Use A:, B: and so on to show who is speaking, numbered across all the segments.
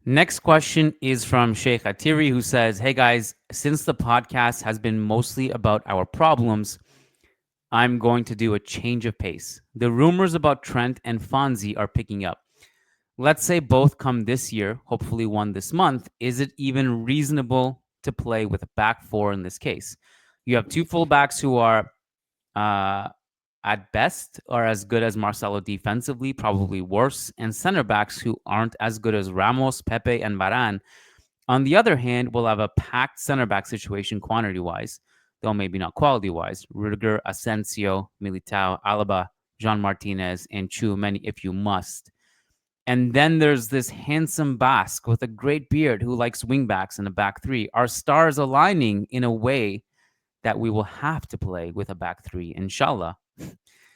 A: Next question is from Sheikh Atiri, who says, "Hey guys, since the podcast has been mostly about our problems, I'm going to do a change of pace. The rumors about Trent and Fonzie are picking up. Let's say both come this year, hopefully one this month. Is it even reasonable to play with a back four in this case? You have two fullbacks who are uh, at best are as good as Marcelo defensively, probably worse, and center backs who aren't as good as Ramos, Pepe, and Varane. On the other hand, we'll have a packed center back situation quantity wise, though maybe not quality wise. Rudiger, Asensio, Militao, Alaba, Jean Martinez, and Chouameni if you must. And then there's this handsome Basque with a great beard who likes wingbacks in a back three. Our stars aligning in a way that we will have to play with a back three, inshallah.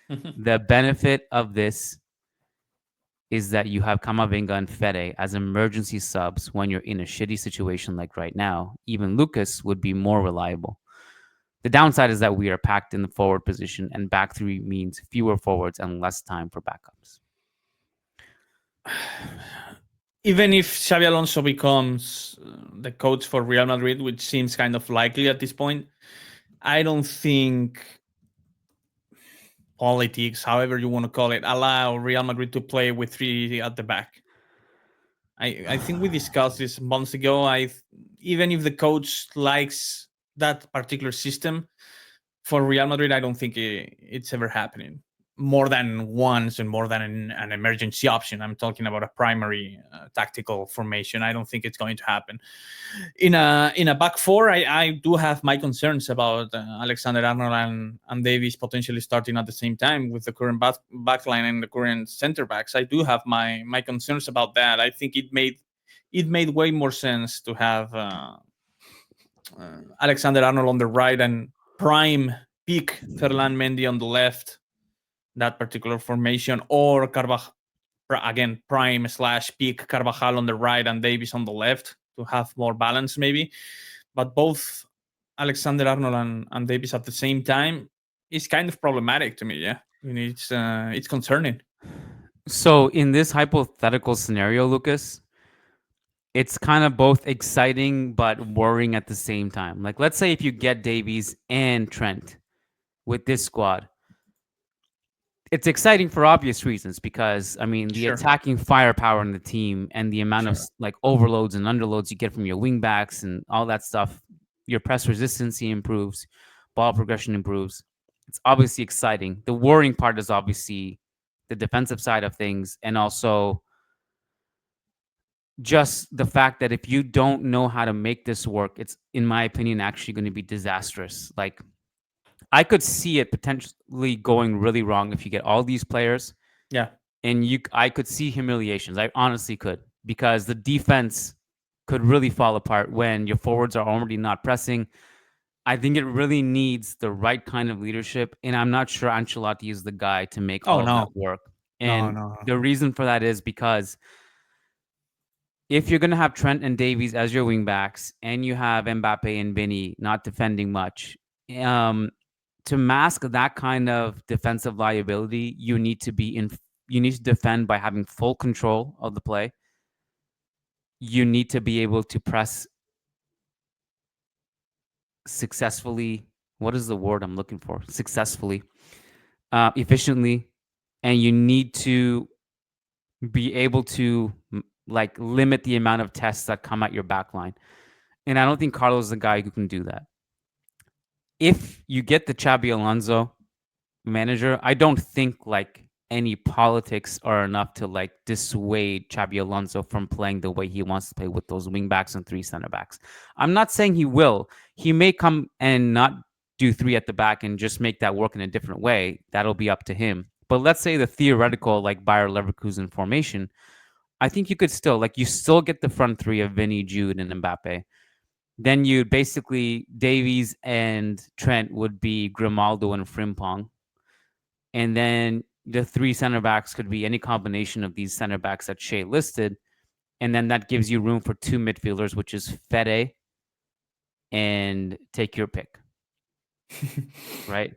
A: The benefit of this is that you have Kamavinga and Fede as emergency subs when you're in a shitty situation like right now. Even Lucas would be more reliable. The downside is that we are packed in the forward position, and back three means fewer forwards and less time for backups.
B: Even if Xabi Alonso becomes the coach for Real Madrid, which seems kind of likely at this point, I don't think politics, however you want to call it, allow Real Madrid to play with three at the back. I think we discussed this months ago. Even if the coach likes that particular system for Real Madrid, I don't think it's ever happening more than once and more than an emergency option. I'm talking about a primary tactical formation. I don't think it's going to happen in a back four. I do have my concerns about Alexander Arnold and Davies potentially starting at the same time with the current back line and the current center backs. I do have my concerns about that. I think it made way more sense to have Alexander Arnold on the right and prime peak Ferland Mendy on the left, that particular formation, or Carvajal again prime slash peak Carvajal on the right and Davies on the left to have more balance maybe. But both Alexander Arnold and Davies at the same time is kind of problematic to me. Yeah, it's concerning.
A: So, in this hypothetical scenario, Lucas, it's kind of both exciting but worrying at the same time. Like, let's say if you get Davies and Trent with this squad, it's exciting for obvious reasons because I mean the
B: Sure,
A: attacking firepower in the team and the amount of
B: sure.
A: like overloads and underloads you get from your wingbacks and all that stuff, your press resistance improves, ball progression improves. It's obviously exciting. The worrying part is obviously the defensive side of things and also just the fact that if you don't know how to make this work, it's in my opinion actually going to be disastrous. Like I could see it potentially going really wrong if you get all these players
B: Yeah.
A: and I could see humiliations. I honestly could because the defense could really fall apart when your forwards are already not pressing. I think it really needs the right kind of leadership, and I'm not sure Ancelotti is the guy to make
B: Oh
A: all of that
B: no,
A: work.
B: no,
A: And
B: no.
A: the reason for that is because if you're going to have Trent and Davies as your wingbacks, and you have Mbappe and Vinny not defending much, um, to mask that kind of defensive liability, you need to defend by having full control of the play. You need to be able to press successfully. What is the word I'm looking for? Successfully, efficiently, and you need to be able to like limit the amount of tests that come at your back line. And I don't think Carlos is the guy who can do that. If you get the Xabi Alonso manager, I don't think like any politics are enough to like dissuade Xabi Alonso from playing the way he wants to play with those wing backs and three center backs. I'm not saying he will. He may come and not do three at the back and just make that work in a different way. That'll be up to him. But let's say the theoretical like Bayer Leverkusen formation, I think you could still like you still get the front three of Vinny, Jude, and Mbappe. Then you basically Davies and Trent would be Grimaldo and Frimpong, and then the three center backs could be any combination of these center backs that Shea listed, and then that gives you room for two midfielders, which is Fede and take your pick, right?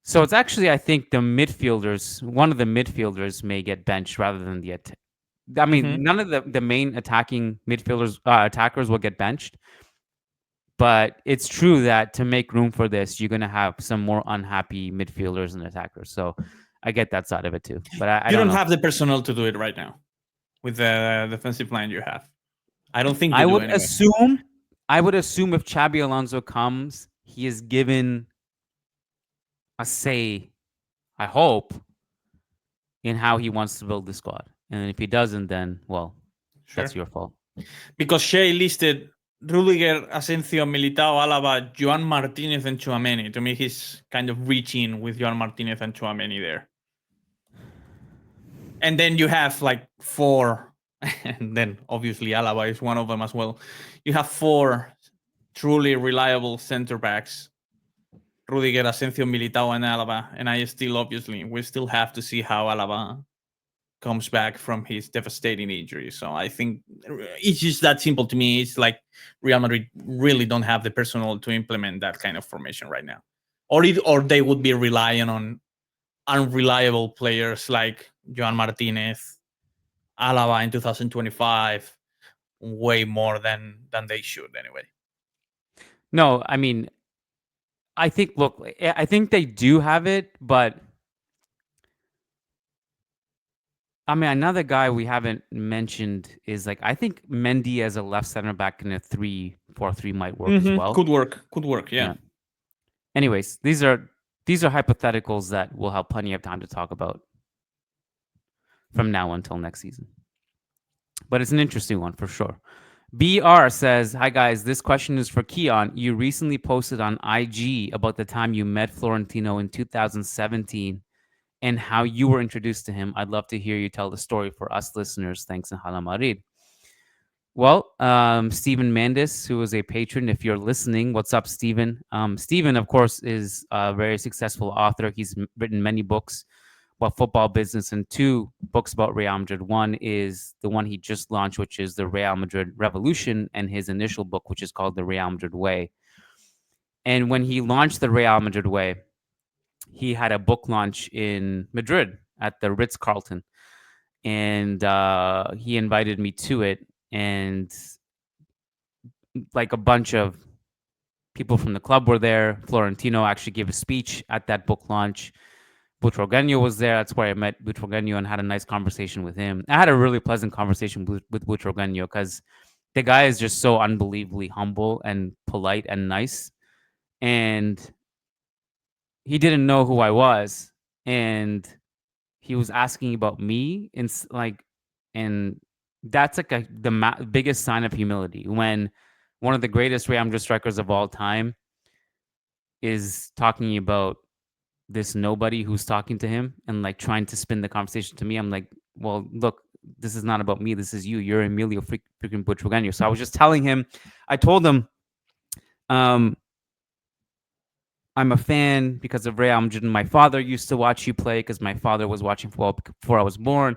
A: So it's actually I think the midfielders, one of the midfielders may get benched rather than I
B: Hmm.
A: mean, none of the main attacking midfielders, attackers will get benched. But it's true that to make room for this, you're going to have some more unhappy midfielders and attackers. So I get that side of it too. But I
B: You
A: don't
B: don't
A: know.
B: have the personnel to do it right now with the defensive line you have. I don't think you
A: I
B: do
A: would
B: anyway.
A: assume, I would assume if Xabi Alonso comes, he is given a say, I hope, in how he wants to build the squad. And if he doesn't, then, well, that's
B: Sure.
A: your fault.
B: Because Shea listed Rudiger, Asensio, Militao, Alaba, Joan Martinez, and Chouameni. To me, he's kind of reaching with Joan Martinez and Chouameni there. And then you have like four, and then obviously Alaba is one of them as well. You have four truly reliable center backs: Rudiger, Asensio, Militao, and Alaba. And we still have to see how Alaba comes back from his devastating injury. So I think it's just that simple to me. It's like Real Madrid really don't have the personnel to implement that kind of formation right now, or they would be relying on unreliable players like Joan Martinez, Alaba in 2025, way more than they should anyway.
A: No, I mean, I think, look, I think they do have it, but I mean, another guy we haven't mentioned is like, I think Mendy as a left center back in a 3-4-3 might work as well.
B: Could work. Could work. Yeah.
A: Yeah. Anyways, these are hypotheticals that we'll have plenty of time to talk about from now until next season. But it's an interesting one for sure. BR says, "Hi guys, this question is for Keon. You recently posted on IG about the time you met Florentino in 2017 and how you were introduced to him. I'd love to hear you tell the story for us listeners. Thanks, and Hala Marid." Well, Stephen Mandis, who is a patron, if you're listening, what's up, Stephen? Stephen, of course, is a very successful author. He's written many books about football business and two books about Real Madrid. One is the one he just launched, which is the Real Madrid Revolution, and his initial book, which is called The Real Madrid Way. And when he launched the Real Madrid Way, he had a book launch in Madrid at the Ritz Carlton, and he invited me to it. And like a bunch of people from the club were there. Florentino actually gave a speech at that book launch. Butragueño was there. That's where I met Butragueño and had a nice conversation with him. I had a really pleasant conversation with Butragueño because the guy is just so unbelievably humble and polite and nice. And he didn't know who I was. And he was asking about me. And that's like biggest sign of humility when one of the greatest Real Madrid strikers of all time is talking about this nobody who's talking to him and like trying to spin the conversation to me. I'm like, well, look, this is not about me. This is you. You're Emilio freaking Butragueño. So I was just telling him, I told him, um, I'm a fan because of Real Madrid. My father used to watch you play because my father was watching football before I was born.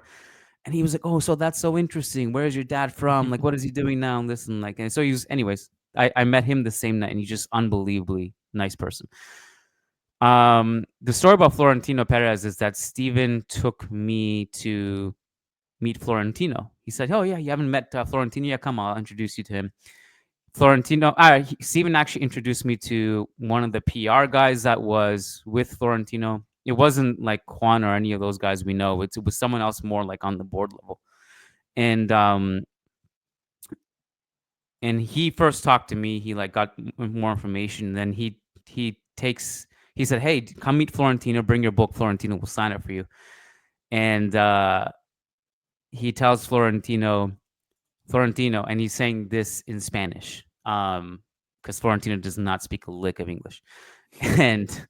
A: And he was like, oh, so that's so interesting. Where is your dad from? Like, what is he doing now? And this and like, and so he was, anyways, I met him the same night and he's just unbelievably nice person. The story about Florentino Perez is that Steven took me to meet Florentino. He said, "Oh yeah, you haven't met Florentino yet? Come, I'll introduce you to him." Steven actually introduced me to one of the PR guys that was with Florentino. It wasn't like Juan or any of those guys we know. It was someone else more like on the board level. And and he first talked to me. He like got more information. Then he said, "Hey, come meet Florentino. Bring your book. Florentino will sign it for you." And he tells Florentino, and he's saying this in Spanish, because Florentino does not speak a lick of English, and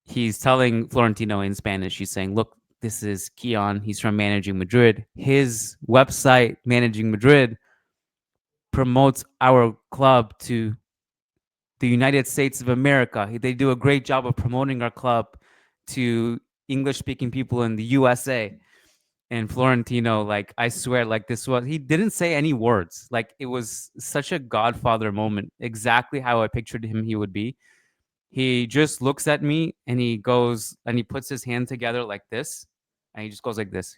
A: he's telling Florentino in Spanish. He's saying, "Look, this is Keon. He's from Managing Madrid. His website, Managing Madrid, promotes our club to the United States of America. They do a great job of promoting our club to English speaking people in the USA." And Florentino, like, I swear, like, he didn't say any words. Like, it was such a Godfather moment, exactly how I pictured him he would be. He just looks at me and he goes and he puts his hand together like this, and he just goes like this.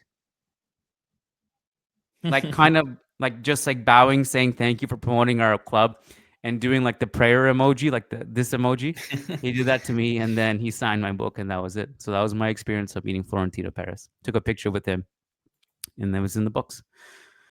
A: like kind of like just like bowing, saying thank you for promoting our club, and doing like the prayer emoji, like this emoji. He did that to me, and then he signed my book, and that was it. So that was my experience of meeting Florentino Perez. Took a picture with him, and that was in the books.